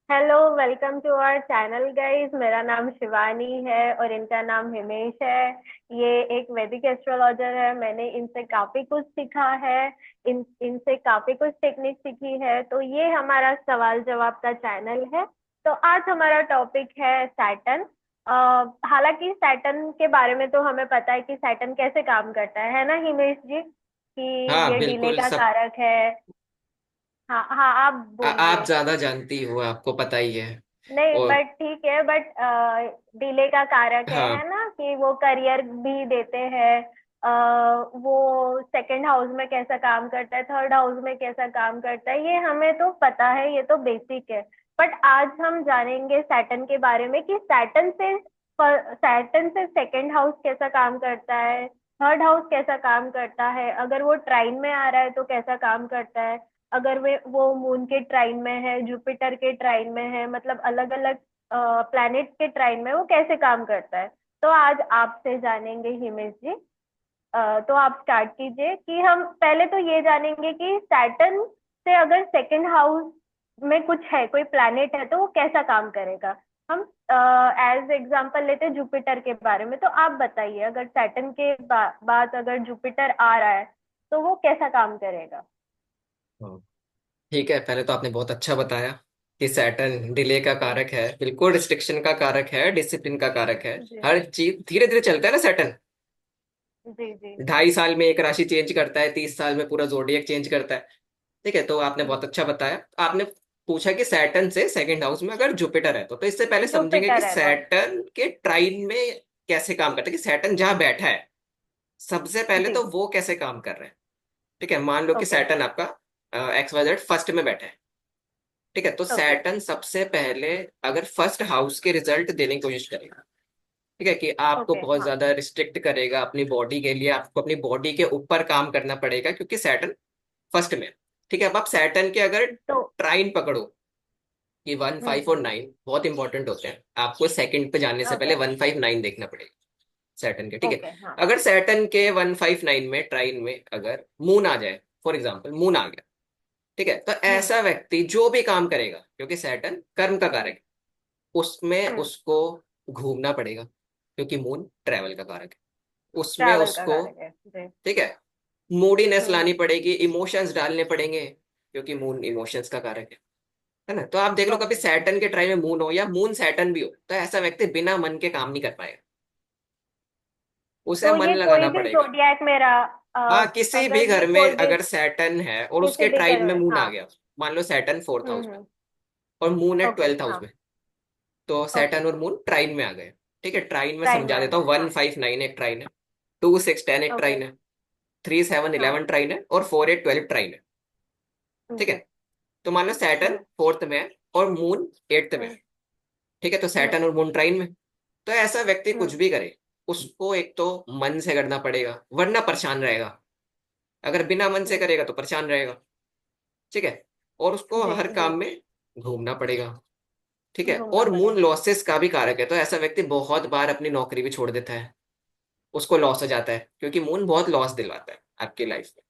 Hello, welcome to our channel guys. मेरा नाम शिवानी है और इनका नाम हिमेश है। ये एक वैदिक एस्ट्रोलॉजर है। मैंने इनसे काफी कुछ सीखा है। इनसे काफी कुछ टेक्निक सीखी है। तो ये हमारा सवाल जवाब का चैनल है। तो आज हमारा टॉपिक है सैटर्न। हालांकि सैटर्न के बारे में तो हमें पता है कि सैटर्न कैसे काम करता है ना हिमेश जी? कि हाँ ये डिले बिल्कुल का सब। कारक है। हाँ हाँ, आप आप बोलिए। ज्यादा जानती हो, आपको पता ही है। नहीं, और बट ठीक है। बट डिले का कारक है हाँ ना कि वो करियर भी देते हैं। वो सेकंड हाउस में कैसा काम करता है, थर्ड हाउस में कैसा काम करता है, ये हमें तो पता है, ये तो बेसिक है। बट आज हम जानेंगे सैटर्न के बारे में कि सैटर्न से सेकंड हाउस कैसा काम करता है, थर्ड हाउस कैसा काम करता है, अगर वो ट्राइन में आ रहा है तो कैसा काम करता है, अगर वे वो मून के ट्राइन में है, जुपिटर के ट्राइन में है, मतलब अलग अलग प्लैनेट के ट्राइन में वो कैसे काम करता है। तो आज आपसे जानेंगे हिमेश जी। तो आप स्टार्ट कीजिए कि हम पहले तो ये जानेंगे कि सैटर्न से अगर सेकंड हाउस में कुछ है, कोई प्लैनेट है, तो वो कैसा काम करेगा। हम एज एग्जांपल लेते हैं जुपिटर के बारे में। तो आप बताइए, अगर सैटर्न के बाद अगर जुपिटर आ रहा है तो वो कैसा काम करेगा। हाँ, ठीक है। पहले तो आपने बहुत अच्छा बताया कि सैटर्न डिले का कारक है, बिल्कुल रिस्ट्रिक्शन का कारक है, डिसिप्लिन का कारक है। जी हर चीज धीरे धीरे चलता है ना सैटर्न। जी जी। 2.5 साल में एक राशि चेंज करता है, 30 साल में पूरा जोडियक चेंज करता है। ठीक है, तो आपने बहुत अच्छा बताया। आपने पूछा कि सैटर्न से सेकंड हाउस में अगर जुपिटर है तो इससे पहले समझेंगे कि जुपिटर है तो। सैटर्न के ट्राइन में कैसे काम करता है, कि सैटर्न जहां बैठा है सबसे पहले जी। तो वो कैसे काम कर रहे हैं। ठीक है, मान लो कि ओके। सैटर्न आपका XYZ फर्स्ट में बैठा है। ठीक है, तो ओके। सैटर्न सबसे पहले अगर फर्स्ट हाउस के रिजल्ट देने की कोशिश करेगा। ठीक है, कि आपको ओके। बहुत हाँ। ज्यादा रिस्ट्रिक्ट करेगा अपनी बॉडी के लिए, आपको अपनी बॉडी के ऊपर काम करना पड़ेगा क्योंकि सैटर्न फर्स्ट में है। ठीक है, अब आप सैटर्न के अगर तो। ट्राइन पकड़ो कि 1, 5 और 9 बहुत इंपॉर्टेंट होते हैं, आपको सेकंड पे जाने से पहले ओके। 1, 5, 9 देखना पड़ेगा सैटर्न के। ठीक है, ओके। हाँ। अगर सैटर्न के 1, 5, 9 में ट्राइन में अगर मून आ जाए, फॉर एग्जाम्पल मून आ गया, ठीक है, तो हम्म ऐसा व्यक्ति जो भी काम करेगा क्योंकि सैटर्न कर्म का कारक है, उसमें हम्म। उसको घूमना पड़ेगा क्योंकि मून ट्रैवल का कारक है, उसमें ट्रैवल का उसको, कारक है जी। ठीक है, मूडीनेस लानी हम्म। पड़ेगी, इमोशंस डालने पड़ेंगे क्योंकि मून इमोशंस का कारक है ना। तो आप देख लो, कभी ओके। सैटर्न के ट्राई में मून हो या मून सैटर्न भी हो, तो ऐसा व्यक्ति बिना मन के काम नहीं कर पाएगा, उसे तो मन ये कोई लगाना भी पड़ेगा। जोडियक मेरा, हाँ, किसी भी अगर ये घर कोई में भी अगर सैटर्न है और किसी उसके भी ट्राइन में तरह, मून आ हाँ। गया, मान लो सैटर्न फोर्थ हाउस में हम्म। और मून है ओके। 12th हाउस हाँ। में, तो ओके। सैटर्न और मून ट्राइन में आ गए। ठीक है, ट्राइन में ट्राइन में समझा आ देता गया, हूँ। वन हाँ। फाइव नाइन एक ट्राइन है, 2, 6, 10 एक ओके। ट्राइन है, 3, 7, 11 हाँ। ट्राइन है और 4, 8, 12 ट्राइन है। ठीक है, जी। तो मान लो सैटर्न हम्म फोर्थ में है और मून एट्थ में हम्म है। ठीक है, तो हम्म सैटर्न और मून ट्राइन में, तो ऐसा व्यक्ति कुछ हम्म। भी करे उसको एक तो मन से करना पड़ेगा वरना परेशान रहेगा। अगर बिना मन से हम्म। करेगा तो परेशान रहेगा। ठीक है, और उसको जी हर जी। काम में घूमना पड़ेगा। ठीक है, घूमना और मून पड़ेगा। लॉसेस का भी कारक है, तो ऐसा व्यक्ति बहुत बार अपनी नौकरी भी छोड़ देता है, उसको लॉस हो जाता है क्योंकि मून बहुत लॉस दिलवाता है आपकी लाइफ में।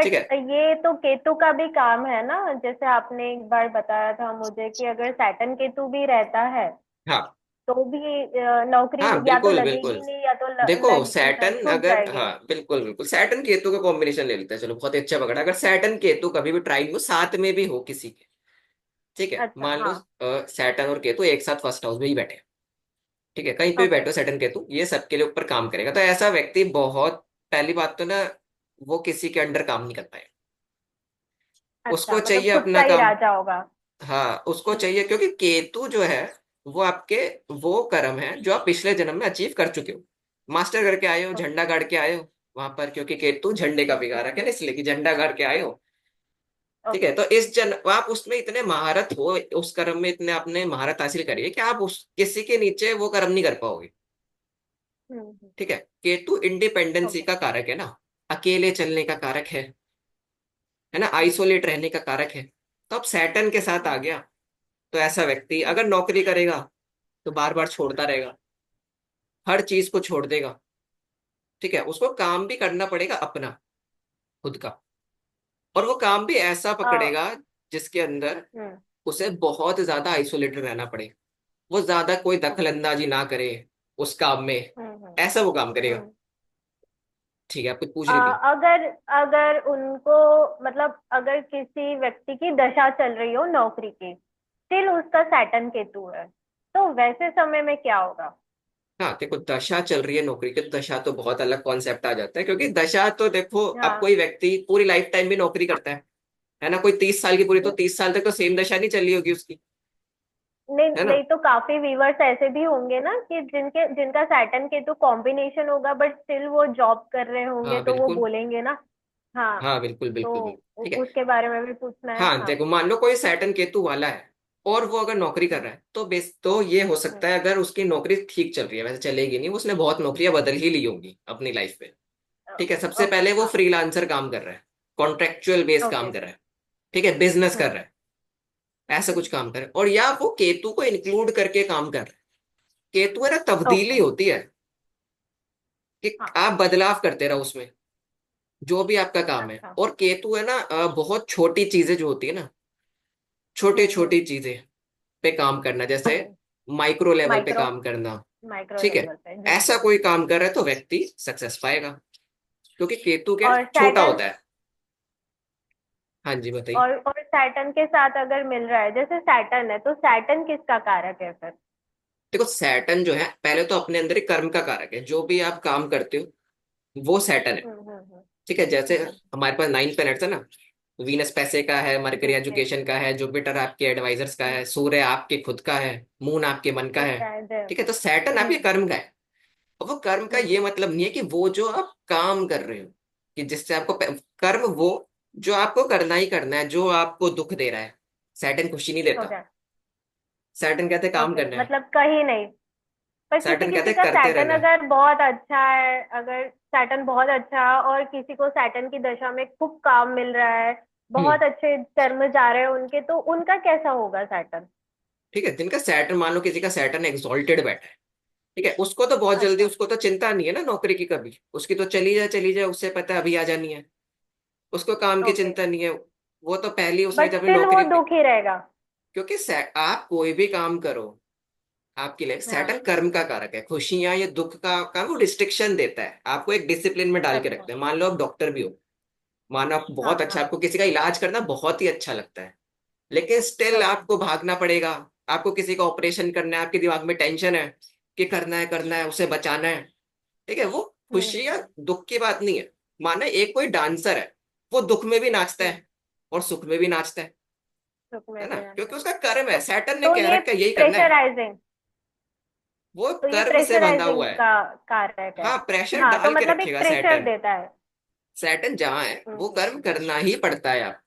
ठीक बट है, ये तो केतु का भी काम है ना, जैसे आपने एक बार बताया था मुझे कि अगर सैटर्न केतु भी रहता है हाँ तो भी नौकरी हाँ या तो बिल्कुल लगेगी बिल्कुल। नहीं, या तो देखो सैटर्न छूट अगर, जाएगी। हाँ बिल्कुल बिल्कुल, सैटर्न केतु का कॉम्बिनेशन ले लेते हैं, चलो बहुत ही अच्छा पकड़ा। अगर सैटर्न केतु कभी भी ट्राइन में साथ में भी हो किसी के, ठीक है, अच्छा। मान लो हाँ। सैटर्न और केतु एक साथ फर्स्ट हाउस में ही बैठे हैं, ठीक है, कहीं पे भी ओके। बैठो सैटर्न केतु, ये सबके लिए ऊपर काम करेगा। तो ऐसा व्यक्ति बहुत, पहली बात तो ना, वो किसी के अंडर काम नहीं कर पाएगा, अच्छा, उसको मतलब चाहिए खुद अपना का ही काम। राजा होगा। हाँ, उसको हम्म। चाहिए क्योंकि केतु जो है वो आपके वो कर्म है जो आप पिछले जन्म में अचीव कर चुके हो, मास्टर करके आए हो, ओके। झंडा गाड़ के आए हो वहां पर, क्योंकि केतु झंडे का विकार है ना, इसलिए कि झंडा गाड़ के आए हो। ठीक है, ओके। तो इस जन आप उसमें इतने महारत हो, उस कर्म में इतने आपने महारत हासिल करी है कि आप उस किसी के नीचे वो कर्म नहीं कर पाओगे। हम्म। ठीक है, केतु इंडिपेंडेंसी ओके। का कारक है ना, अकेले चलने का कारक है ना, आइसोलेट रहने का कारक है। तो अब सैटर्न के साथ आ गया, तो ऐसा व्यक्ति अगर नौकरी करेगा तो बार बार छोड़ता रहेगा, हर चीज को छोड़ देगा। ठीक है, उसको काम भी करना पड़ेगा अपना, खुद का, और वो काम भी ऐसा आ, पकड़ेगा जिसके अंदर उसे बहुत ज्यादा आइसोलेटेड रहना पड़े, वो ज्यादा कोई ओके। दखलंदाजी ना करे उस काम में, हम्म। ऐसा वो काम करेगा। हम्म। ठीक है, आप कुछ पूछ रही थी। अगर अगर उनको, मतलब अगर किसी व्यक्ति की दशा चल रही हो नौकरी की, स्टिल उसका सैटर्न केतु है, तो वैसे समय में क्या होगा? हाँ देखो, दशा चल रही है नौकरी की, तो दशा तो बहुत अलग कॉन्सेप्ट आ जाता है, क्योंकि दशा तो देखो, अब हाँ। कोई व्यक्ति पूरी लाइफ टाइम भी नौकरी करता है ना, कोई 30 साल की पूरी, तो 30 साल तक तो सेम दशा नहीं चल रही होगी उसकी, नहीं है ना। नहीं, तो काफी व्यूवर्स ऐसे भी होंगे ना कि जिनका सैटर्न केतु कॉम्बिनेशन होगा, बट स्टिल वो जॉब कर रहे होंगे, हाँ तो वो बिल्कुल। बोलेंगे ना। हाँ। हाँ बिल्कुल तो बिल्कुल बिल्कुल, ठीक है। उसके बारे में भी पूछना है, हाँ हाँ। देखो, मान लो कोई सैटर्न केतु वाला है, और वो अगर नौकरी कर हम्म। रहा है, तो बेस तो ये हो सकता है, अगर उसकी नौकरी ठीक चल रही है, वैसे चलेगी नहीं, उसने बहुत नौकरियां बदल ही ली होंगी अपनी लाइफ में। ठीक है, सबसे ओके, पहले वो हाँ। फ्रीलांसर काम कर रहा है, कॉन्ट्रेक्चुअल बेस ओके। काम कर रहा है, ठीक है, बिजनेस कर हम्म। रहा है, ऐसा कुछ काम कर रहा है, और या वो केतु को इंक्लूड करके काम कर रहा है। केतु है ना, तब्दीली ओके। होती है, कि हाँ। आप बदलाव करते रहो उसमें, जो भी आपका काम है। अच्छा। और केतु है ना, बहुत छोटी चीजें जो होती है ना, छोटी हम्म। छोटी चीजें पे काम करना, जैसे हम्म। माइक्रो लेवल पे माइक्रो काम करना। माइक्रो ठीक है, लेवल पे, जी ऐसा जी। कोई काम कर रहा है तो व्यक्ति सक्सेस पाएगा, क्योंकि केतु क्या और छोटा सैटर्न होता है। हाँ जी बताइए। और सैटर्न के साथ अगर मिल रहा है, जैसे सैटर्न है, तो सैटर्न किसका कारक है फिर? देखो, सैटर्न जो है, पहले तो अपने अंदर ही कर्म का कारक है, जो भी आप काम करते हो वो सैटर्न है। ठीक है, जैसे हम्म। हमारे पास 9 प्लैनेट्स है ना, वीनस पैसे का है, मरकरी ओके। एजुकेशन का है, जुपिटर आपके एडवाइजर्स का है, सूर्य आपके खुद का है, मून आपके मन का खुद है। का है, ठीक है, तो सैटर्न आपके हम्म। कर्म का है। और वो कर्म का ये हम्म। मतलब नहीं है कि वो जो आप काम कर रहे हो, कि जिससे आपको कर्म वो जो आपको करना ही करना है, जो आपको दुख दे रहा है, सैटर्न खुशी नहीं देता। ओके। सैटर्न कहते हैं काम ओके, करना है। मतलब कहीं नहीं। पर किसी सैटर्न कहते किसी हैं का करते सैटर्न रहना है। अगर बहुत अच्छा है, अगर सैटर्न बहुत अच्छा है और किसी को सैटर्न की दशा में खूब काम मिल रहा है, हम्म। बहुत अच्छे कर्म जा रहे हैं उनके, तो उनका कैसा होगा सैटर्न? ठीक है, जिनका सैटर्न, मान लो किसी का सैटर्न एक्सॉल्टेड बैठा है, ठीक है, उसको तो बहुत जल्दी, अच्छा। उसको तो चिंता नहीं है ना नौकरी की, कभी उसकी तो चली जाए, उससे पता है अभी आ जानी है, उसको काम की ओके, चिंता नहीं है। वो तो पहली उसने बट जब स्टिल वो नौकरी पे, दुखी रहेगा। क्योंकि आप कोई भी काम करो, आपके लिए हाँ। सैटर्न कर्म का कारक है, खुशियां या दुख का वो रिस्ट्रिक्शन देता है, आपको एक डिसिप्लिन में डाल के अच्छा। रखते हैं। मान लो आप डॉक्टर भी हो, मानो आप हाँ बहुत अच्छा, हाँ। आपको किसी का इलाज करना बहुत ही अच्छा लगता है, लेकिन स्टिल ओके। आपको भागना पड़ेगा, आपको किसी का ऑपरेशन करना है, आपके दिमाग में टेंशन है कि करना है, उसे बचाना है। ठीक है, वो खुशी या हम्म। दुख की बात नहीं है। माना एक कोई डांसर है, वो दुख में भी नाचता हम्म। है और सुख में भी नाचता सुख है में ना, भी आता क्योंकि है। उसका कर्म तो है, सैटर्न ने तो कह ये रखा है यही करना है, प्रेशराइजिंग वो तो ये कर्म से बंधा हुआ प्रेशराइजिंग है। का कारक है। हाँ, प्रेशर हाँ, तो डाल के मतलब एक रखेगा प्रेशर सैटर्न। देता है। सैटर्न जहाँ है वो कर्म हम्म। करना ही पड़ता है आप।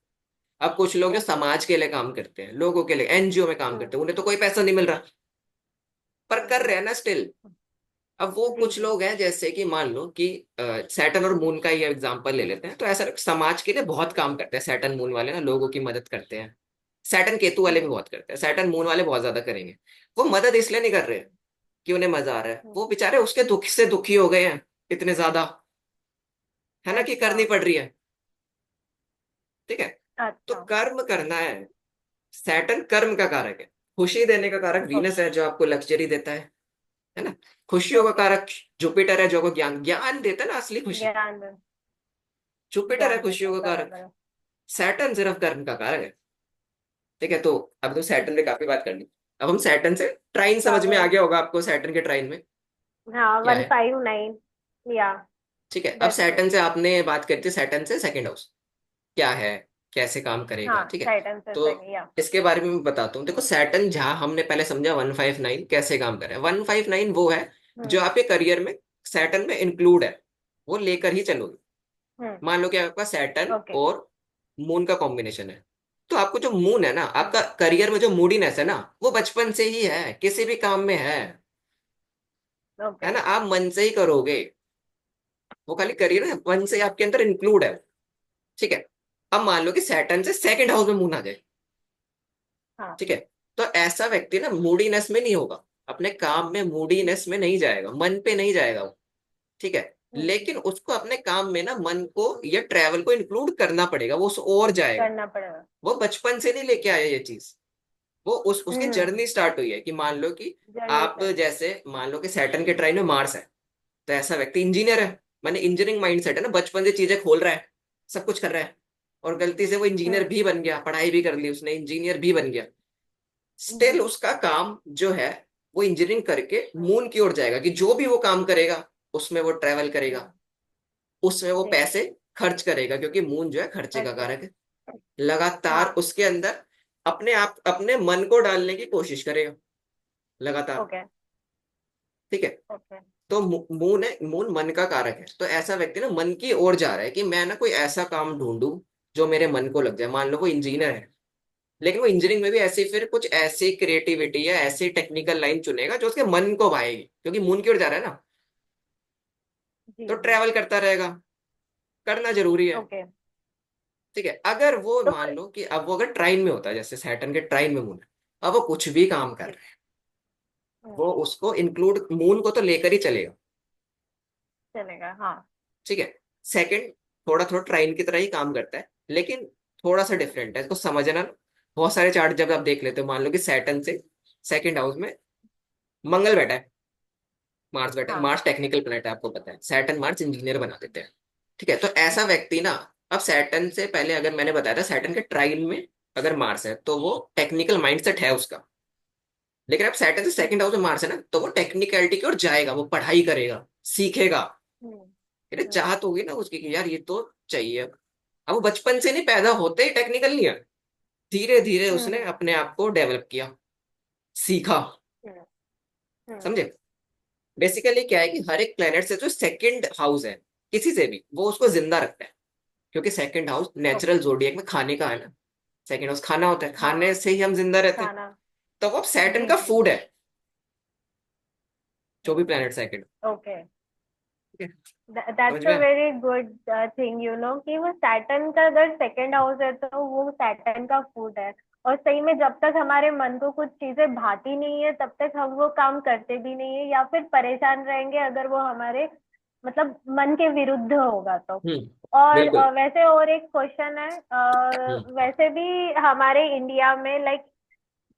अब कुछ लोग जो ओके। समाज के लिए काम करते हैं, लोगों के लिए एनजीओ में काम हम्म। करते हैं, उन्हें तो कोई पैसा नहीं मिल रहा, पर कर रहे हैं ना स्टिल। अब वो जी कुछ जी। लोग हैं, जैसे कि मान लो कि सैटर्न और मून का ये एग्जांपल ले लेते हैं, तो ऐसा लोग समाज के लिए बहुत काम करते हैं, सैटर्न मून वाले ना लोगों की मदद करते हैं। सैटर्न केतु वाले भी हम्म। बहुत करते हैं, सैटर्न मून वाले बहुत ज्यादा करेंगे। वो मदद इसलिए नहीं कर रहे कि उन्हें मजा आ रहा है, हम्म। वो बेचारे उसके दुख से दुखी हो गए हैं इतने ज्यादा, है ना, कि अच्छा। करनी पड़ रही है। ठीक है, तो अच्छा। कर्म करना है। सैटर्न कर्म का कारक है, खुशी देने का कारक वीनस ओके। है, जो आपको लग्जरी देता है ना। खुशियों का ओके। कारक जुपिटर है, जो को ज्ञान ज्ञान देता है ना, असली खुशी ज्ञान जुपिटर है ज्ञान देता खुशियों है, का कारक। बराबर है। सैटर्न सिर्फ कर्म का कारक है। ठीक है, तो अब तो सैटर्न पे काफी बात कर ली, अब हम सैटर्न से ट्राइन, समझ में काफी। आ गया होगा आपको सैटर्न के ट्राइन में हाँ, क्या है। 159। या। ठीक है, अब दैट्स गुड। सैटर्न से आपने बात करी थी, सैटर्न से सेकंड हाउस क्या है, कैसे काम करेगा। हाँ, ठीक है, टाइटन से तो सही, या। इसके बारे में मैं बताता हूँ। देखो, सैटर्न जहाँ हमने पहले समझा 159 कैसे काम करे, 159 वो है जो हम्म। आपके करियर में सैटर्न में इंक्लूड है, वो लेकर ही चलोगे। हम्म। मान लो कि आपका सैटर्न ओके। और मून का कॉम्बिनेशन है, तो आपको जो मून है ना, हम्म। आपका करियर में जो मूडीनेस है ना, वो बचपन से ही है, किसी भी काम में है ओके। ना, आप मन से ही करोगे, वो खाली करियर है, मन से ही आपके अंदर इंक्लूड है। ठीक है, अब मान लो कि सैटर्न से सेकंड हाउस में मून आ जाए, हाँ। ठीक है, तो ऐसा व्यक्ति ना मूडीनेस में नहीं होगा, अपने काम में मूडीनेस में नहीं जाएगा, मन पे नहीं जाएगा वो। ठीक है, हम्म। लेकिन उसको अपने काम में ना मन को या ट्रैवल को इंक्लूड करना पड़ेगा, वो उस और जाएगा। करना पड़ेगा। वो बचपन से नहीं लेके आया ये चीज, वो उसकी हम्म। जर्नी स्टार्ट हुई है कि मान लो कि जर्नी आप से। जैसे मान लो कि सैटर्न के ट्राइन में मार्स है, तो ऐसा व्यक्ति इंजीनियर है, माने इंजीनियरिंग माइंडसेट है ना, बचपन से चीजें खोल रहा है, सब कुछ कर रहा है, और गलती से वो इंजीनियर हम्म। भी बन गया, पढ़ाई भी कर ली उसने, इंजीनियर भी बन गया। स्टिल जी। उसका काम जो है वो इंजीनियरिंग करके हम्म। मून की ओर जाएगा, कि जो भी वो काम करेगा उसमें वो ट्रेवल करेगा, हम्म। उसमें वो जी। पैसे खर्च करेगा, क्योंकि मून जो है खर्चे का अच्छा। कारक है। लगातार हाँ। उसके अंदर अपने आप अपने मन को डालने की कोशिश करेगा, लगातार। ओके। ठीक है। ओके। तो मून है, मून मन का कारक है, तो ऐसा व्यक्ति ना मन की ओर जा रहा है कि मैं ना कोई ऐसा काम ढूंढूं जो मेरे मन को लग जाए। मान लो वो इंजीनियर है, लेकिन वो इंजीनियरिंग में भी ऐसी फिर कुछ ऐसी क्रिएटिविटी या ऐसी टेक्निकल लाइन चुनेगा जो उसके मन को भाएगी, क्योंकि मून की ओर जा रहा है ना। जी तो जी। ट्रैवल करता रहेगा, करना जरूरी है। ओके। ठीक है। अगर वो तो मान लो कि अब वो अगर ट्राइन में होता है, जैसे सैटर्न के ट्राइन में मून है, अब वो कुछ भी काम कर जी। रहा है, वो उसको इंक्लूड मून को तो लेकर ही चलेगा। चलेगा हाँ। ठीक है। सेकंड, थोड़ा थोड़ा ट्राइन की तरह ही काम करता है, लेकिन थोड़ा सा हम्म। डिफरेंट है, इसको समझना ना। बहुत सारे चार्ट जब आप देख लेते हो, मान लो कि सैटर्न से सेकंड हाउस में मंगल बैठा है, मार्स बैठा है। हाँ। मार्स टेक्निकल प्लेनेट है, आपको पता है, सैटर्न मार्स इंजीनियर बना देते हैं। ठीक है। तो ऐसा व्यक्ति ना, अब सैटर्न से पहले अगर मैंने बताया था सैटर्न के ट्राइन में अगर मार्स है तो वो टेक्निकल माइंडसेट है उसका। लेकिन अब सैटर्न से सेकंड हाउस में मार्स है ना, तो वो टेक्निकलिटी की ओर जाएगा, वो पढ़ाई करेगा, सीखेगा। हम्म। ये हम्म। चाहत होगी ना उसकी कि यार ये तो चाहिए। अब वो बचपन से नहीं, पैदा होते ही टेक्निकल नहीं है, धीरे धीरे उसने हम्म। अपने आप को डेवलप किया, सीखा। हम्म। हम्म। समझे? बेसिकली क्या है कि हर एक प्लेनेट से जो सेकंड हाउस है किसी से भी, वो उसको जिंदा रखता है, क्योंकि सेकंड हाउस ओके। नेचुरल जोडिएक में खाने का है ना। सेकंड हाउस खाना होता है, खाने हाँ। से ही हम जिंदा रहते हैं। खाना। तो वो सैटर्न जी का जी। फूड है, जो भी प्लेनेट सेकंड। ओके। ठीक है। समझ दैट्स अ में? वेरी गुड थिंग कि वो सैटर्न का अगर सेकंड हाउस है तो वो सैटर्न का फूड है। और सही में जब तक हमारे मन को कुछ चीजें भाती नहीं है तब तक हम वो काम करते भी नहीं है, या फिर परेशान रहेंगे अगर वो हमारे मतलब मन के विरुद्ध होगा तो। और बिल्कुल। वैसे और एक क्वेश्चन है, हम्म। वैसे भी हमारे इंडिया में लाइक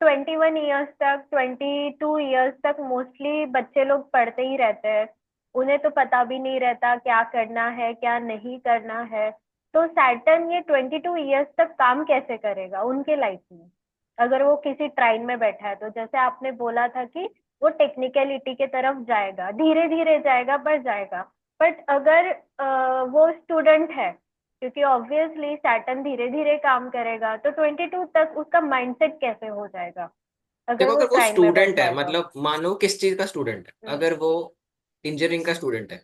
21 ईयर्स तक 22 ईयर्स तक मोस्टली बच्चे लोग पढ़ते ही रहते हैं। उन्हें तो पता भी नहीं रहता क्या करना है क्या नहीं करना है। तो सैटर्न ये 22 ईयर्स तक काम कैसे करेगा उनके लाइफ में, अगर वो किसी ट्राइन में बैठा है तो? जैसे आपने बोला था कि वो टेक्निकलिटी के तरफ जाएगा, धीरे धीरे जाएगा पर जाएगा। बट अगर वो स्टूडेंट है, क्योंकि ऑब्वियसली सैटर्न धीरे धीरे काम करेगा, तो 22 तक उसका माइंडसेट कैसे हो जाएगा अगर देखो, वो अगर वो ट्राइन में स्टूडेंट बैठा है, है तो? मतलब मानो किस चीज का स्टूडेंट है, हम्म। अगर वो इंजीनियरिंग का स्टूडेंट है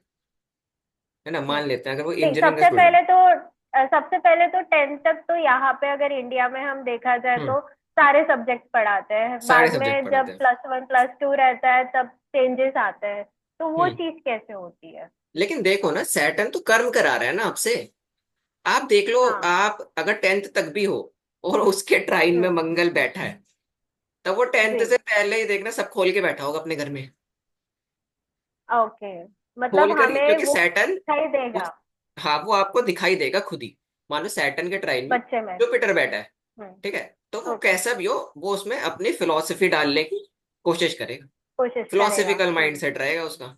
ना, मान लेते हैं अगर वो नहीं, इंजीनियरिंग का स्टूडेंट। सबसे पहले तो 10th तक तो यहाँ पे अगर इंडिया में हम देखा जाए हम्म। तो सारे सब्जेक्ट पढ़ाते हैं। सारे बाद सब्जेक्ट में पढ़ाते जब हैं। +1 +2 रहता है तब चेंजेस आते हैं। तो वो हम्म। चीज कैसे होती है? लेकिन देखो ना, सैटर्न तो कर्म करा रहा है ना आपसे। आप देख लो, हाँ। आप अगर 10th तक भी हो और उसके ट्राइन में हम्म। मंगल बैठा है, तब वो 10th जी। से पहले ही देखना सब खोल के बैठा होगा अपने घर में। ओके। खोल मतलब कर ही, हमें क्योंकि वो सैटर्न दिखाई देगा उस, हाँ वो आपको दिखाई देगा खुद ही। मानो सैटर्न के ट्राइन में बच्चे में। जुपिटर बैठा है, हम्म। ठीक है, तो वो ओके। कैसा भी हो वो उसमें अपनी फिलॉसफी डालने की कोशिश करेगा। कोशिश करेगा। फिलोसफिकल माइंड सेट रहेगा उसका।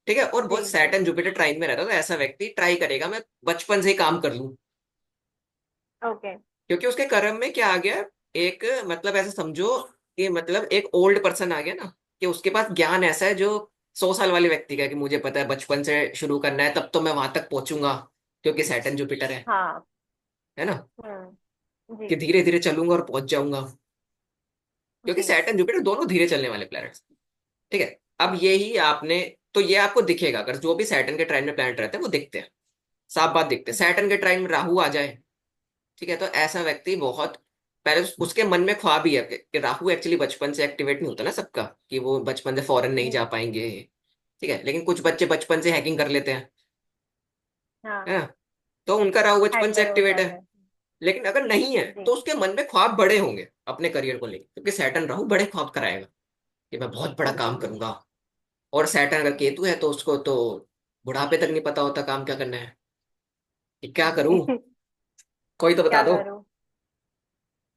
ठीक है। और जी बहुत जी। सैटर्न जुपिटर ट्राइन में रहता है, तो ऐसा व्यक्ति ट्राई करेगा मैं बचपन से ही काम कर लूं, ओके। क्योंकि उसके कर्म में क्या आ गया, एक मतलब ऐसा समझो कि मतलब एक ओल्ड पर्सन आ गया ना, कि उसके पास ज्ञान ऐसा है जो 100 साल वाले व्यक्ति का है, कि मुझे पता है बचपन से शुरू करना है तब तो मैं वहां तक पहुंचूंगा, क्योंकि सैटर्न जुपिटर हाँ। है ना, जी। कि धीरे धीरे चलूंगा और पहुंच जाऊंगा, क्योंकि जी। सैटर्न जुपिटर दोनों धीरे चलने वाले प्लैनेट्स। ठीक है। अब हम्म। यही आपने, तो ये आपको दिखेगा अगर जो भी सैटर्न के ट्राइन में प्लैनेट रहते हैं वो दिखते हैं, साफ बात दिखते हैं। जी। सैटर्न के टाइम में राहु आ जाए, ठीक है, तो ऐसा व्यक्ति बहुत पहले उसके मन में ख्वाब ही है कि राहु एक्चुअली बचपन से एक्टिवेट नहीं होता ना सबका, कि वो बचपन से फॉरेन नहीं जा जी। पाएंगे। ठीक है। लेकिन कुछ बच्चे बचपन से हैकिंग कर लेते हैं, हाँ। है ना, तो उनका राहु बचपन से हैकर हो एक्टिवेट है। जाते हैं। लेकिन अगर नहीं है जी। तो उसके मन में ख्वाब बड़े होंगे अपने करियर को लेकर, क्योंकि सैटर्न राहु बड़े ख्वाब कराएगा कि मैं बहुत बड़ा काम जी। करूंगा। और सैटर्न अगर जी। केतु है तो उसको तो बुढ़ापे तक नहीं पता होता काम क्या करना है, कि क्या करूं, जी। कोई तो बता क्या दो। करूं?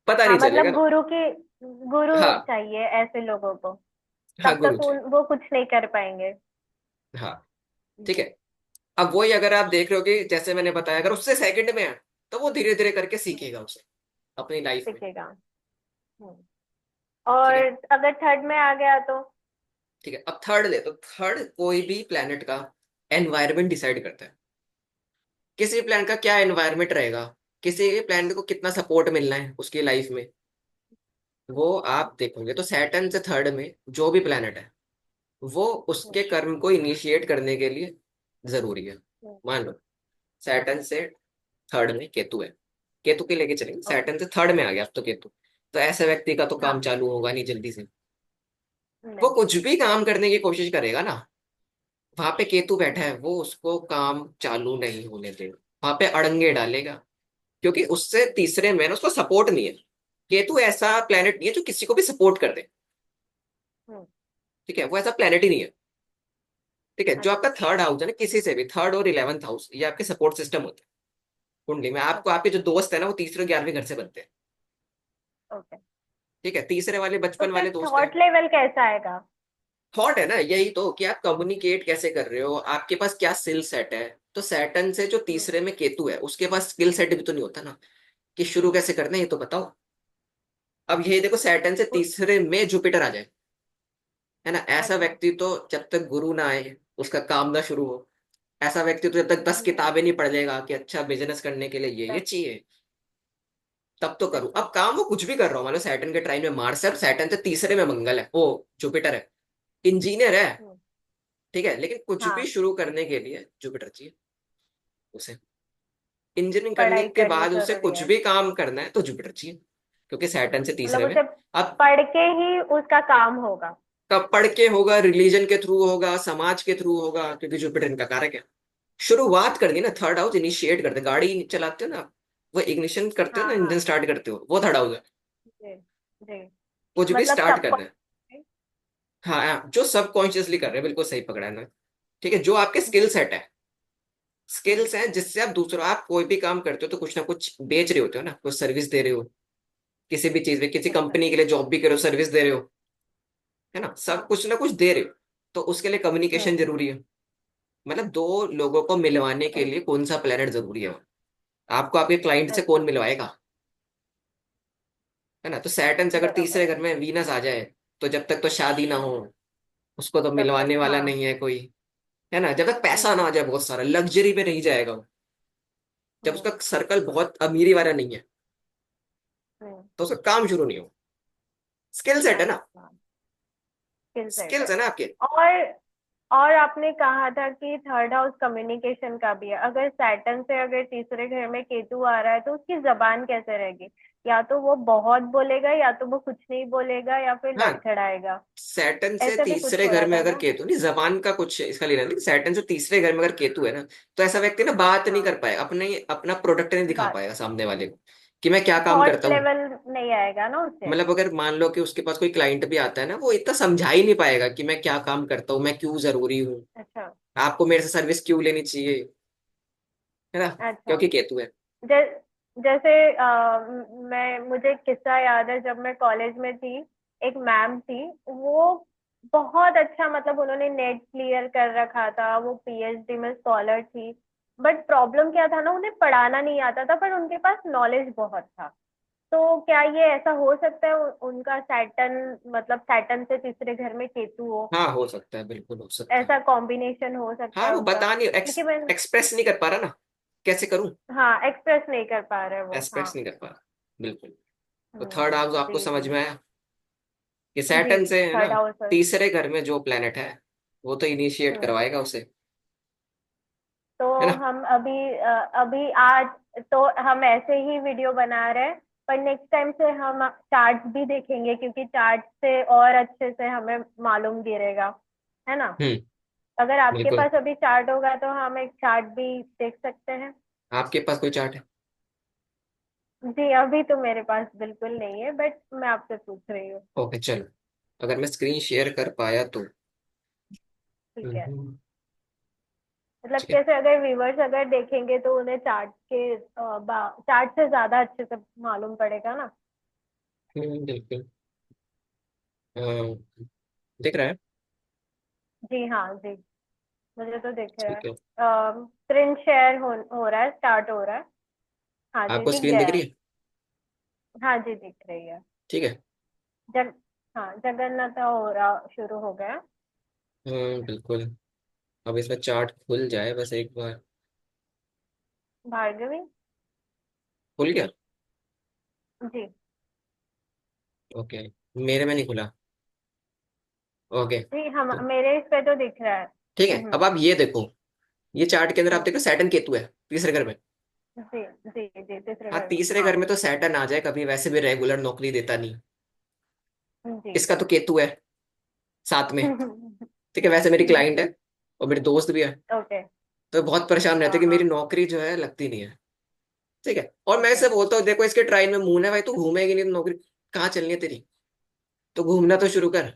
पता हाँ नहीं चलेगा मतलब ना। गुरु हाँ। चाहिए ऐसे लोगों को, हाँ तब गुरु तक जी। वो कुछ नहीं कर पाएंगे। हाँ ठीक है। जी। अब वही अगर आप देख रहे हो कि जैसे मैंने बताया, अगर उससे सेकंड में है तो वो धीरे धीरे करके सीखेगा उसे अपनी लाइफ में। सीखेगा। हम्म। ठीक और है। अगर थर्ड में आ गया तो? ठीक है, अब थर्ड ले, तो थर्ड कोई भी प्लेनेट का एनवायरनमेंट डिसाइड करता है। किसी भी प्लेनेट का क्या एनवायरनमेंट रहेगा, किसी भी प्लेनेट को कितना सपोर्ट मिलना है उसकी लाइफ में, वो आप देखोगे तो सैटर्न से थर्ड में जो भी प्लेनेट है वो हम्म, उसके कर्म को इनिशिएट करने के लिए जरूरी है। हम्म, मान लो सैटर्न से थर्ड में केतु है, केतु के लेके चलेंगे, ओके। सैटर्न से थर्ड में आ गया अब तो केतु, तो ऐसे व्यक्ति का तो काम हाँ। चालू होगा नहीं जल्दी से। वो नहीं। कुछ भी काम करने की कोशिश करेगा ना, वहां पे केतु बैठा है, वो उसको काम चालू नहीं होने देगा, वहां पे अड़ंगे डालेगा। क्योंकि उससे तीसरे में ना उसको सपोर्ट नहीं है। केतु ऐसा प्लेनेट नहीं है जो किसी को भी सपोर्ट कर दे। हम्म। ठीक है, वो ऐसा प्लेनेट ही नहीं है। ठीक है, जो आपका अच्छा। थर्ड हाउस है ना, किसी से भी थर्ड और इलेवंथ हाउस, ये आपके सपोर्ट सिस्टम होते हैं कुंडली में। आपको ओके। आपके जो दोस्त है ना वो तीसरे 11वें घर से बनते हैं। ओके। ठीक है, तीसरे वाले तो बचपन फिर वाले दोस्त हैं। थॉट लेवल कैसा आएगा? थॉट है ना, यही तो कि आप कम्युनिकेट कैसे कर रहे हो, आपके पास क्या स्किल सेट है। तो सैटर्न से जो हम्म। तीसरे में केतु है उसके पास स्किल सेट भी तो नहीं होता ना, कि शुरू कैसे करना है ये तो बताओ। अब यही देखो, सैटर्न से उ- तीसरे में जुपिटर आ जाए, है ना, ऐसा अच्छा। व्यक्ति तो जब तक गुरु ना आए उसका काम ना शुरू हो, ऐसा व्यक्ति तो जब तक 10 किताबें नहीं पढ़ लेगा कि अच्छा बिजनेस करने के लिए ये तब। चाहिए, तब तो करूं। अच्छा। अब काम वो कुछ भी कर रहा हूं, मान लो सैटर्न के ट्राइन में मार्स है और सैटर्न से तीसरे में मंगल है, वो जुपिटर है, इंजीनियर है। हम्म। ठीक है, लेकिन कुछ भी हाँ। शुरू करने के लिए जुपिटर चाहिए उसे। इंजीनियरिंग करने पढ़ाई के करनी बाद उसे जरूरी कुछ है। भी काम करना है तो जुपिटर चाहिए, क्योंकि सैटर्न से मतलब तीसरे में। उसे अब पढ़ के ही उसका काम होगा। कब पढ़ के होगा, रिलीजन के थ्रू होगा, समाज के थ्रू होगा, क्योंकि जुपिटर इनका कारक है। शुरुआत कर दी ना, थर्ड हाउस इनिशिएट करते, गाड़ी चलाते हो ना, वो इग्निशन करते हो हाँ ना, इंजन हाँ। स्टार्ट करते हो, वो थर्ड हाउस है। जी। जी। कुछ भी मतलब स्टार्ट सबको। करना है। हाँ हाँ, जो सबकॉन्शियसली कर रहे हैं, बिल्कुल सही पकड़ा है ना। ठीक है, जो आपके स्किल जी। सेट है, हम्म। स्किल्स हैं जिससे आप दूसरों, आप कोई भी काम करते हो तो कुछ ना कुछ बेच रहे होते हो ना, कुछ सर्विस दे रहे हो, किसी भी चीज में, किसी अच्छा। कंपनी के लिए जॉब भी करो, सर्विस दे रहे हो, है ना, सब हाँ। कुछ ना कुछ दे रहे हो। तो उसके लिए कम्युनिकेशन हम्म। जरूरी है। मतलब दो लोगों को मिलवाने के लिए कौन सा प्लेनेट जरूरी है, आपको आपके क्लाइंट से कौन अच्छा। मिलवाएगा, है ना। तो सैटर्न से अगर तीसरे बराबर है। घर में वीनस आ जाए तो जब तक तो शादी ना हो उसको तो तब मिलवाने तक वाला हाँ। नहीं है कोई, है ना। जब तक पैसा ना हम्म। आ जाए बहुत सारा, लग्जरी पे नहीं जाएगा वो, जब हम्म। उसका सर्कल बहुत अमीरी वाला नहीं है, हम्म। तो उसका काम शुरू नहीं हो। स्किल सेट है ना, अच्छा। स्किल सेट स्किल्स है। है ना आपके। और और आपने कहा था कि थर्ड हाउस कम्युनिकेशन का भी है। अगर सैटर्न से अगर तीसरे घर में केतु आ रहा है तो उसकी जबान कैसे रहेगी? या तो वो बहुत बोलेगा या तो वो कुछ नहीं बोलेगा या फिर हाँ, लड़खड़ाएगा। सैटर्न से ऐसा भी कुछ तीसरे हो घर रहा में था अगर ना? केतु, नहीं जबान का कुछ इसका लेना नहीं, सैटर्न से तीसरे घर में अगर केतु है ना, तो ऐसा व्यक्ति ना बात नहीं कर हाँ। पाएगा, अपने अपना प्रोडक्ट नहीं दिखा बात। पाएगा सामने वाले को, कि मैं क्या काम थॉट करता हूँ। लेवल नहीं आएगा ना उसे। मतलब अगर मान लो कि उसके पास कोई क्लाइंट भी आता है ना, वो इतना समझा ही नहीं पाएगा कि मैं क्या काम करता हूँ, मैं क्यों जरूरी हूँ, अच्छा। आपको मेरे से सर्विस क्यों लेनी चाहिए, है ना, अच्छा। क्योंकि केतु है। जै, जैसे मैं मुझे एक किस्सा याद है। जब मैं कॉलेज में थी, एक मैम थी। वो बहुत अच्छा, मतलब उन्होंने नेट क्लियर कर रखा था, वो पीएचडी में स्कॉलर थी। बट प्रॉब्लम क्या था ना, उन्हें पढ़ाना नहीं आता था, पर उनके पास नॉलेज बहुत था। तो क्या ये ऐसा हो सकता है उनका सैटर्न, मतलब सैटर्न से तीसरे घर में केतु हो? हाँ हो सकता है, बिल्कुल हो सकता है। ऐसा कॉम्बिनेशन हो सकता हाँ है वो उनका? बता नहीं, क्योंकि मैं। एक्सप्रेस नहीं कर पा रहा ना, कैसे करूं, हाँ, एक्सप्रेस नहीं कर पा रहे वो, हाँ। एक्सप्रेस नहीं कर पा रहा, बिल्कुल। तो थर्ड हाउस आपको जी समझ जी। में आया, ये जी। सैटर्न से है ना, थर्ड हाउस है। तीसरे घर में जो प्लेनेट है वो तो इनिशिएट हम्म। करवाएगा उसे, तो है ना। हम अभी आज तो हम ऐसे ही वीडियो बना रहे हैं। पर नेक्स्ट टाइम से हम चार्ट्स भी देखेंगे, क्योंकि चार्ट से और अच्छे से हमें मालूम गिरेगा, है ना? हम्म। अगर आपके बिल्कुल। पास अभी चार्ट होगा तो हम एक चार्ट भी देख सकते हैं। आपके पास कोई चार्ट है? जी, अभी तो मेरे पास बिल्कुल नहीं है, बट मैं आपसे पूछ रही हूँ। ओके चलो, अगर मैं स्क्रीन शेयर कर पाया तो। ठीक है। हम्म, मतलब ठीक है। कैसे, अगर व्यूवर्स अगर देखेंगे तो उन्हें चार्ट से ज्यादा अच्छे से मालूम पड़ेगा ना। बिल्कुल। अ, दिख रहा है। जी हाँ जी, मुझे तो दिख रहा है। ठीक है। स्क्रीन शेयर हो रहा है, स्टार्ट हो रहा है। हाँ जी, आपको दिख स्क्रीन गया दिख रही है। है? हाँ जी, दिख रही है। ठीक है। जग हाँ, जगन्नाथ हो रहा, शुरू हो गया। बिल्कुल। अब इसमें चार्ट खुल जाए बस एक बार। भार्गवी। खुल गया। जी ओके। मेरे में नहीं खुला। ओके। जी, हम तो मेरे इस पे तो दिख रहा है। ठीक है, अब आप ये देखो। ये चार्ट के अंदर आप हम्म, देखो सैटर्न केतु है तीसरे घर में। जी जी जी, तीसरे हाँ, घर में, तीसरे हाँ। घर में तो सैटर्न आ जाए कभी, वैसे भी रेगुलर नौकरी देता नहीं। जी। इसका तो केतु है साथ में। ठीक है, वैसे मेरी क्लाइंट है और मेरे दोस्त भी है। ओके। तो बहुत परेशान रहते हाँ कि हाँ। मेरी नौकरी जो है लगती नहीं है। ठीक है, और मैं ओके। इससे बोलता हूँ देखो इसके ट्राइन में मून है भाई, तू घूमेगी नहीं तो नौकरी कहाँ चलनी है तेरी। तो घूमना तो शुरू कर।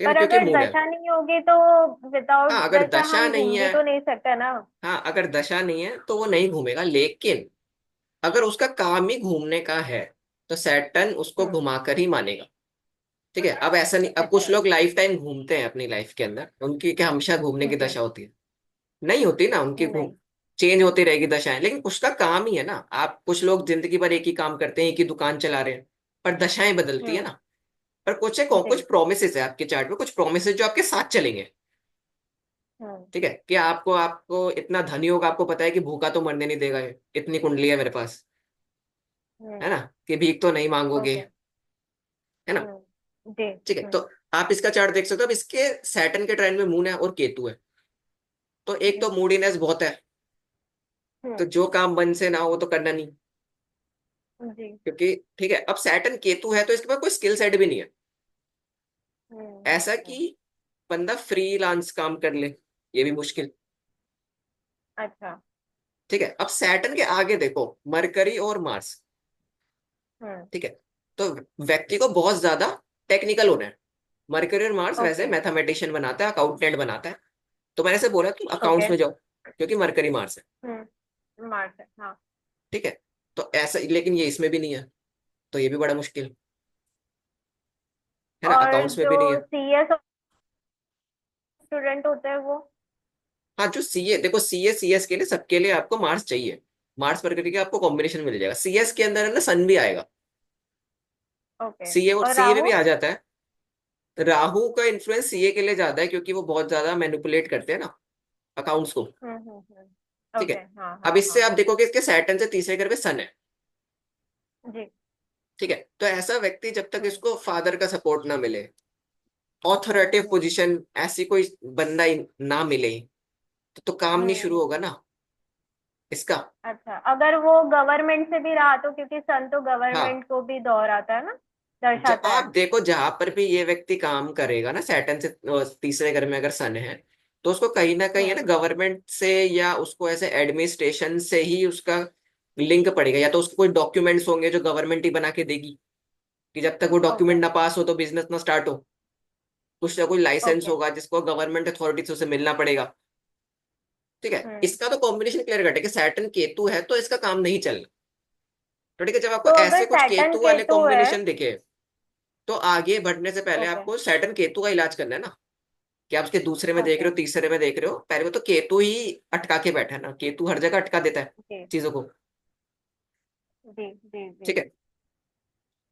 ठीक है ना, पर क्योंकि अगर मून है। दशा नहीं होगी तो विदाउट हाँ अगर दशा दशा हम नहीं घूम है। भी तो नहीं सकते ना। हाँ अगर दशा नहीं है तो वो नहीं घूमेगा, लेकिन अगर उसका काम ही घूमने का है तो सैटर्न उसको हम्म। घुमाकर ही मानेगा। ठीक है, अब ऐसा नहीं, अब कुछ अच्छा। लोग लाइफ टाइम घूमते हैं अपनी लाइफ के अंदर, उनकी क्या हमेशा घूमने की जी। दशा होती है? नहीं होती ना उनकी, घूम नहीं। चेंज होती रहेगी दशाएं, लेकिन उसका काम ही है ना। आप कुछ लोग जिंदगी भर एक ही काम करते हैं, एक ही दुकान चला रहे हैं, पर दशाएं बदलती है हम्म। ना। पर कुछ है, जी। कुछ प्रोमिसेस है आपके चार्ट में, कुछ प्रोमिसेस जो आपके साथ चलेंगे। हम्म। ठीक है, कि आपको आपको इतना धनी होगा, आपको पता है कि भूखा तो मरने नहीं देगा ये, इतनी कुंडली है मेरे पास। है हम्म। ना, कि भीख तो नहीं मांगोगे। ओके। है ना। जी। ठीक है, तो आप इसका चार्ट देख सकते हो। अब इसके सैटर्न के ट्राइन में मून है और केतु है। तो एक तो हम्म। मूडीनेस बहुत है। तो हम्म। जो काम मन से ना हो वो तो करना नहीं। जी। क्योंकि ठीक है, अब सैटर्न केतु है तो इसके पास कोई स्किल सेट भी नहीं है ऐसा हम्म। कि बंदा फ्रीलांस काम कर ले, ये भी मुश्किल। अच्छा। ठीक है, अब सैटर्न के आगे देखो, मरकरी और मार्स। हम्म। ठीक है, तो व्यक्ति को बहुत ज्यादा टेक्निकल होना है। मरकरी और मार्स वैसे ओके। मैथमेटिशियन बनाता है, अकाउंटेंट बनाता है। तो मैंने से बोला तुम ओके। अकाउंट्स में जाओ, क्योंकि मरकरी मार्स है। मार्च है, हाँ। ठीक है, तो ऐसा, लेकिन ये इसमें भी नहीं है, तो ये भी बड़ा मुश्किल है ना, और अकाउंट्स में जो भी नहीं है। सीएस स्टूडेंट होते हैं वो। हाँ, जो सीए, देखो सीए सीएस के लिए सबके लिए आपको मार्स चाहिए। मार्स मरकरी के आपको कॉम्बिनेशन मिल जाएगा, सीएस के अंदर है ना सन भी आएगा। ओके। सीए और और सीए में भी राहु। आ जाता है। राहु का इन्फ्लुएंस सीए के लिए ज्यादा है, क्योंकि वो बहुत ज्यादा मैनिपुलेट करते हैं ना अकाउंट्स को। ठीक ओके, है, हाँ अब हाँ इससे हाँ। आप देखोगे इसके सैटर्न से तीसरे घर पे सन है। जी। ठीक है, तो ऐसा व्यक्ति जब तक हम्म। इसको फादर का सपोर्ट ना मिले, ऑथोरेटिव हम्म। पोजीशन ऐसी कोई बंदा ना मिले, तो काम नहीं शुरू हम्म। होगा ना इसका। अच्छा, अगर वो गवर्नमेंट से भी रहा तो, क्योंकि सन तो हाँ, गवर्नमेंट को भी दोहराता है ना, दर्शाता आप है। देखो जहां पर भी ये व्यक्ति काम करेगा ना, सैटर्न से तीसरे घर में अगर सन है, तो उसको कहीं ना कहीं है ना हम्म। गवर्नमेंट से, या उसको ऐसे एडमिनिस्ट्रेशन से ही उसका लिंक पड़ेगा, या तो उसके कोई डॉक्यूमेंट्स होंगे जो गवर्नमेंट ही बना के देगी, कि जब तक वो ओके। डॉक्यूमेंट ना पास हो तो बिजनेस ना स्टार्ट हो। कुछ ना कुछ लाइसेंस ओके। होगा जिसको गवर्नमेंट अथॉरिटी से उसे मिलना पड़ेगा। ठीक है, हम्म। इसका तो कॉम्बिनेशन क्लियर कट है कि सैटर्न केतु है तो इसका काम नहीं चलना। तो ठीक है, जब आपको तो अगर ऐसे कुछ सैटर्न केतु वाले केतु है। कॉम्बिनेशन दिखे, तो आगे बढ़ने से पहले ओके। आपको सैटर्न केतु का इलाज करना है ना। कि आप उसके दूसरे में देख ओके। रहे हो, तीसरे में देख रहे हो, पहले में तो केतु ही अटका के बैठा है ना, केतु हर जगह अटका देता है जी चीजों को। जी जी जी। ठीक है,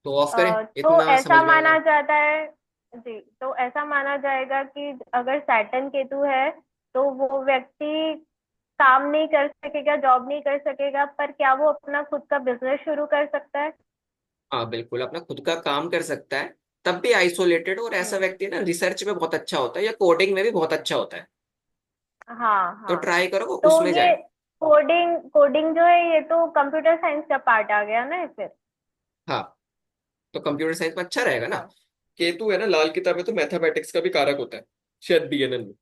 तो ऑफ करें, तो इतना समझ ऐसा में आ माना गया। जाता है। जी, तो ऐसा माना जाएगा कि अगर सैटर्न केतु है तो वो व्यक्ति काम नहीं कर सकेगा, जॉब नहीं कर सकेगा, पर क्या वो अपना खुद का बिजनेस शुरू कर सकता है? हाँ बिल्कुल, अपना खुद का काम कर सकता है, तब भी आइसोलेटेड। और ऐसा हम्म। व्यक्ति ना रिसर्च में बहुत अच्छा होता है, या कोडिंग में भी बहुत अच्छा होता है। हाँ तो हाँ। ट्राई करो वो तो उसमें ये जाए। कोडिंग कोडिंग जो है, ये तो कंप्यूटर साइंस का पार्ट आ गया ना फिर। हाँ, तो कंप्यूटर साइंस में अच्छा रहेगा ना। अच्छा। केतु है ना लाल किताब है, तो मैथमेटिक्स का भी कारक होता है शायद बीएनएन में।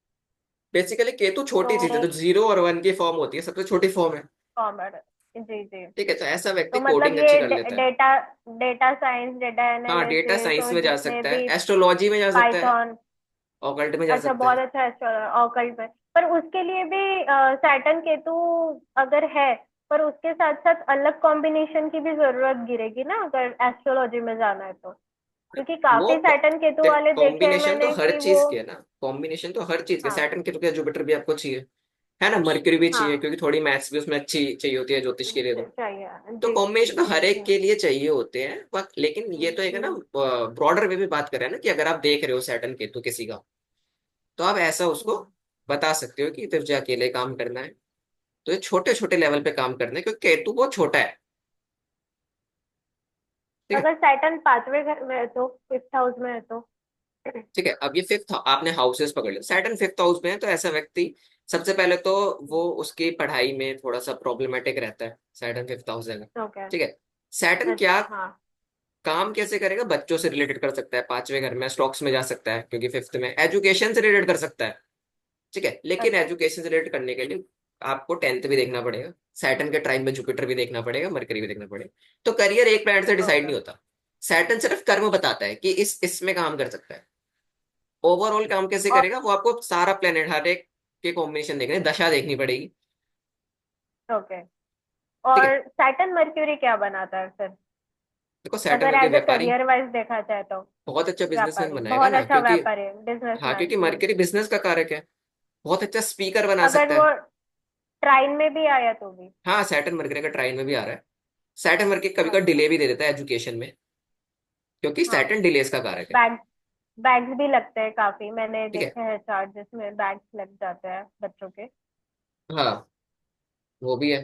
बेसिकली केतु छोटी चीज है, तो तो 0 और 1 की फॉर्म होती है, सबसे छोटी फॉर्म है। कॉमर्स। जी जी। ठीक है, तो ऐसा व्यक्ति तो मतलब कोडिंग अच्छी ये कर लेता है। डेटा डेटा साइंस, डेटा हाँ, डेटा एनालिसिस, साइंस और में जा जितने सकता है, भी एस्ट्रोलॉजी में जा सकता है, पाइथन। ऑकल्ट में जा अच्छा, सकता बहुत है। अच्छा है ऑकल्ट में। पर उसके लिए भी सैटर्न केतु अगर है पर उसके साथ साथ अलग कॉम्बिनेशन की भी जरूरत गिरेगी ना, अगर एस्ट्रोलॉजी में जाना है तो, क्योंकि वो काफी सैटर्न केतु वाले देखे हैं कॉम्बिनेशन तो मैंने हर कि वो। चीज के है ना, कॉम्बिनेशन तो हर चीज के, हाँ सैटर्न के तो क्या जुपिटर भी आपको चाहिए, है ना, मर्क्यूरी भी चाहिए, हाँ क्योंकि थोड़ी मैथ्स भी उसमें अच्छी चाहिए होती है ज्योतिष के लिए चाहिए। तो जी कॉम्बिनेशन तो जी हर एक जी। के लिए चाहिए होते हैं लेकिन ये तो एक है ना, हम्म, ब्रॉडर वे में बात कर रहे हैं ना, कि अगर आप देख रहे हो सैटर्न केतु किसी का, तो आप ऐसा उसको हम्म। बता सकते हो कि तुझे अकेले काम करना है, तो ये छोटे छोटे लेवल पे काम करना है, क्योंकि केतु बहुत छोटा है। ठीक है। अगर सैटर्न पांचवें घर में है तो, फिफ्थ हाउस में है तो। ठीक है, अब ये फिफ्थ, आपने हाउसेस पकड़ लिया, सैटर्न फिफ्थ हाउस में है, तो ऐसा व्यक्ति सबसे पहले तो वो उसकी पढ़ाई में थोड़ा सा प्रॉब्लमेटिक रहता है, सैटर्न फिफ्थ हाउस है। ओके। ठीक है। सैटर्न क्या अच्छा हाँ। काम कैसे करेगा, बच्चों से रिलेटेड कर सकता है, पांचवें घर में स्टॉक्स में जा सकता है, क्योंकि फिफ्थ में एजुकेशन से रिलेटेड कर सकता है। ठीक है, लेकिन ओके एजुकेशन से रिलेटेड करने के लिए आपको टेंथ भी देखना पड़ेगा, सैटर्न के ट्राइन में जुपिटर भी देखना पड़ेगा, मरकरी भी देखना पड़ेगा। तो करियर एक प्लैनेट से डिसाइड ओके। नहीं होता। सैटर्न सिर्फ कर्म बताता है कि इसमें काम कर सकता है। ओवरऑल काम कैसे और करेगा, वो आपको सारा प्लेनेट हर एक के कॉम्बिनेशन देखने, दशा देखनी पड़ेगी। ओके। ठीक है। और सैटर्न मर्क्यूरी क्या बनाता है फिर, देखो सैटर्न अगर करके एज अ व्यापारी, करियर वाइज देखा जाए तो? बहुत अच्छा बिजनेसमैन व्यापारी बनाएगा बहुत ना, अच्छा क्योंकि व्यापारी, हाँ, बिजनेसमैन। क्योंकि मरकरी बिजनेस का कारक है, बहुत अच्छा स्पीकर बना अगर सकता वो है। ट्राइन में भी आया तो भी? हाँ, सैटर्न मरकरी का ट्राइन में भी आ रहा है। सैटर्न मरकरी कभी कभी अच्छा। डिले भी दे देता है एजुकेशन में, क्योंकि हाँ। सैटर्न डिलेस का कारक है। बैग बैग्स भी लगते हैं काफी, मैंने ठीक है। देखे हैं चार्ट जिसमें बैग्स लग जाते हैं बच्चों के। हाँ, वो भी है।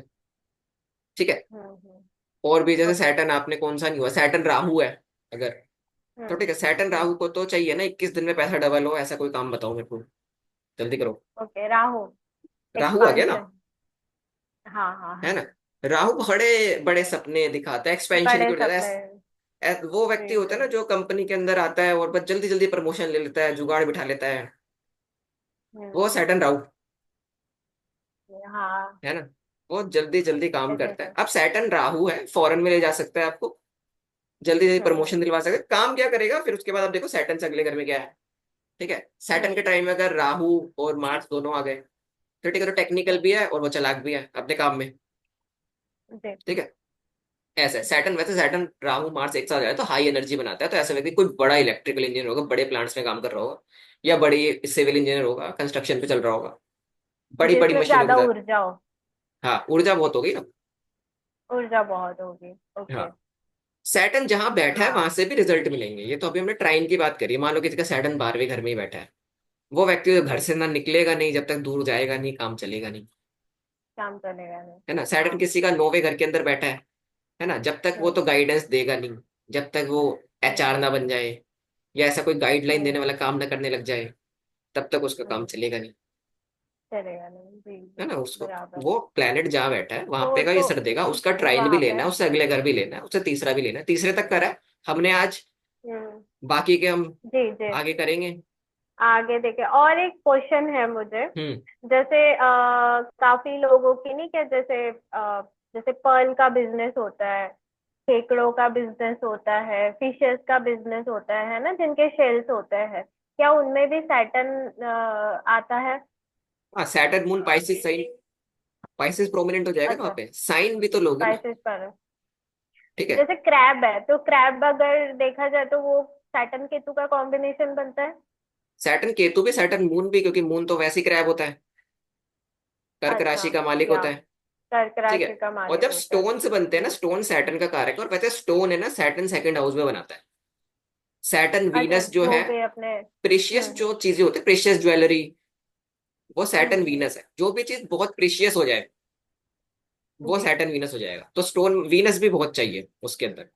ठीक है। हम्म। और भी जैसे ओके। सैटर्न आपने कौन सा नहीं हुआ, सैटर्न राहु है अगर, तो हम्म ठीक है, सैटर्न राहु हम्म। को तो चाहिए ना 21 दिन में पैसा डबल हो, ऐसा कोई काम बताओ मेरे को, जल्दी करो। ओके राहु, राहु आ गया ना, एक्सपांशन। हाँ हाँ है हाँ। ना। राहु बड़े बड़े सपने दिखाता है, एक्सपेंशन की बड़े ओर जाता सपने। है। वो व्यक्ति जी होता है जी। ना जो कंपनी के अंदर आता है और बस जल्दी जल्दी प्रमोशन ले लेता है, जुगाड़ बिठा लेता है, वो हम्म। सैटर्न राहु, हाँ। है ना। वो जल्दी जल्दी काम ऐसे करता है। ऐसे। अब सैटर्न राहु है, फॉरेन में ले जा सकता है आपको, जल्दी जल्दी प्रमोशन हम्म। दिलवा सकता है। काम क्या करेगा फिर उसके बाद, आप देखो सैटर्न से अगले घर में क्या है। ठीक है, सैटर्न के हम्म। टाइम में अगर राहु और मार्स दोनों आ गए, तो ठीक है, तो टेक्निकल हम्म। भी है और वो चालाक भी है अपने काम में। जी। ठीक है। ऐसा है सैटर्न, वैसे सैटर्न राहु मार्स एक साथ जाए तो हाई एनर्जी बनाता है, तो ऐसे व्यक्ति कोई बड़ा इलेक्ट्रिकल इंजीनियर होगा, बड़े प्लांट्स में काम कर रहा होगा, या बड़ी सिविल इंजीनियर होगा, कंस्ट्रक्शन पे चल रहा होगा, बड़ी बड़ी जिसमें मशीनों के ज्यादा साथ। ऊर्जा हो। हाँ, ऊर्जा बहुत होगी ना। ऊर्जा बहुत होगी। हाँ, ओके। सैटर्न जहां बैठा है हाँ। वहां से भी रिजल्ट मिलेंगे। ये तो अभी हमने ट्राइन की बात करी, मान लो किसी का सैटर्न 12वें घर में ही बैठा है, वो व्यक्ति तो घर जी। से ना निकलेगा नहीं जब तक दूर जाएगा नहीं, काम चलेगा नहीं। काम चलेगा नहीं। है ना, सैटर्न हाँ। किसी का 9वें घर के अंदर बैठा है ना, जब तक वो हम्म तो गाइडेंस देगा नहीं, जब तक वो एचआर हम्म ना बन जाए, या ऐसा कोई गाइडलाइन देने हम्म वाला काम ना करने लग जाए, तब तक उसका काम हम्म। चलेगा नहीं। चलेगा नहीं, जी है जी। ना, उसको बराबर। वो प्लेनेट जहाँ बैठा है वहां पे का ये तो सर देगा, उसका ट्राइन भी वहां पे। लेना है, उससे अगले घर भी लेना है, उससे तीसरा भी लेना है, तीसरे तक करा है हमने आज, हम्म। बाकी के हम जी जी। आगे करेंगे। आगे देखे, और एक क्वेश्चन है मुझे। हम्म। जैसे काफी लोगों की नहीं क्या, जैसे जैसे पर्ल का बिजनेस होता है, केकड़ों का बिजनेस होता है, फिशेस का बिजनेस होता है ना, जिनके शेल्स होते हैं, क्या उनमें भी सैटर्न आता है? हाँ, Saturn moon Pisces sign, Pisces prominent हो जाएगा ना वहाँ अच्छा। पे, साइन भी तो लोगे ना। स्पाइसेस पर। ठीक है। जैसे क्रैब है तो क्रैब अगर देखा जाए तो वो सैटर्न केतु का कॉम्बिनेशन बनता है। सैटर्न केतु भी, सैटर्न मून भी, क्योंकि मून तो वैसे ही क्रैब होता है, कर्क अच्छा। राशि का मालिक या होता है। कर्क ठीक है। राशि का और मालिक जब होता है। स्टोन से बनते हैं ना, स्टोन सैटर्न का कारक है, और वैसे स्टोन है ना, सैटर्न सेकंड हाउस में बनाता है। सैटर्न अच्छा, वीनस जो है, जो भी अपने। प्रेशियस जो हम्म। चीजें होती है, प्रेशियस ज्वेलरी, वो सैटर्न हम्म। वीनस है। जो भी चीज बहुत प्रेशियस हो जाए वो जी सैटर्न वीनस हो जाएगा, तो स्टोन वीनस भी बहुत चाहिए उसके अंदर।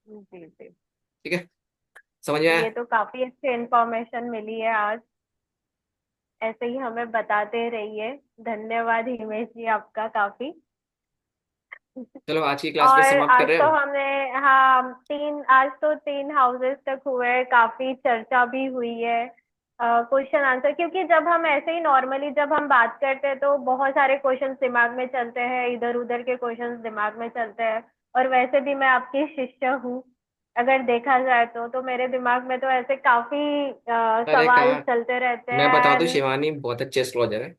जी जी। ठीक है, समझ में आया। ये तो काफी अच्छी इंफॉर्मेशन मिली है आज। ऐसे ही हमें बताते रहिए। धन्यवाद हिमेश जी आपका काफी। चलो आज की क्लास पे और समाप्त कर आज रहे हैं तो हम। हमने, हाँ, आज तो 3 हाउसेस तक हुए, काफी चर्चा भी हुई है। क्वेश्चन आंसर, क्योंकि जब हम ऐसे ही नॉर्मली जब हम बात करते हैं तो बहुत सारे क्वेश्चंस दिमाग में चलते हैं, इधर उधर के क्वेश्चंस दिमाग में चलते हैं। और वैसे भी मैं आपकी शिष्य हूँ, अगर देखा जाए तो मेरे दिमाग में तो ऐसे काफी अरे सवाल कहा, चलते रहते मैं बता दूं, हैं। शिवानी बहुत अच्छे एस्ट्रोलॉजर है,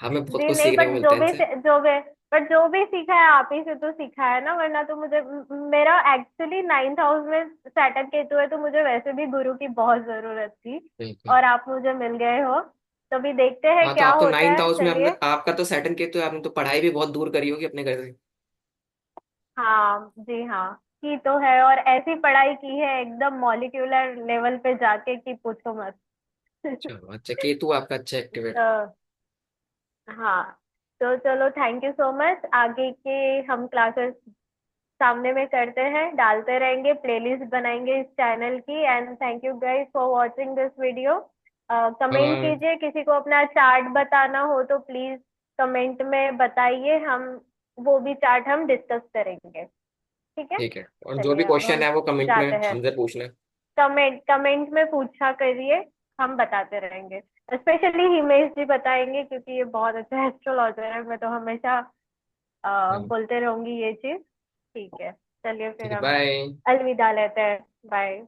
हमें बहुत जी कुछ नहीं, सीखने को बट मिलता है इनसे। जो भी पर जो भी सीखा है आप ही से तो सीखा है ना, वरना तो मुझे मेरा एक्चुअली 9th हाउस में सैटर्न केतु है, तो मुझे वैसे भी गुरु की बहुत जरूरत थी। बिल्कुल। और आप मुझे मिल गए हो, तो भी देखते हैं हाँ तो क्या आप तो होता नाइन्थ है, हाउस में, आपने, चलिए। आपका तो सैटर्न केतु है, आपने तो पढ़ाई भी बहुत दूर करी होगी अपने घर से। हाँ जी हाँ, की तो है, और ऐसी पढ़ाई की है एकदम मॉलिक्यूलर लेवल पे जाके कि पूछो मत। चलो अच्छा, केतु आपका अच्छा एक्टिवेट। तो हाँ, तो चलो, थैंक यू सो मच। आगे के हम क्लासेस सामने में करते हैं, डालते रहेंगे, प्लेलिस्ट बनाएंगे इस चैनल की। And thank you guys for watching this video. Comment बाय। कीजिए, किसी को अपना चार्ट बताना हो तो प्लीज कमेंट में बताइए, हम वो भी चार्ट हम डिस्कस करेंगे। ठीक है, ठीक है, और जो भी चलिए अब क्वेश्चन हम है वो कमेंट में जाते हैं। हमसे पूछना। कमेंट कमेंट में पूछा करिए, हम बताते रहेंगे। स्पेशली हिमेश जी बताएंगे, क्योंकि ये बहुत अच्छा एस्ट्रोलॉजर है। मैं तो हमेशा हाँ। बोलते रहूंगी ये चीज। ठीक है, चलिए ठीक फिर है, हम बाय। अलविदा लेते हैं। बाय।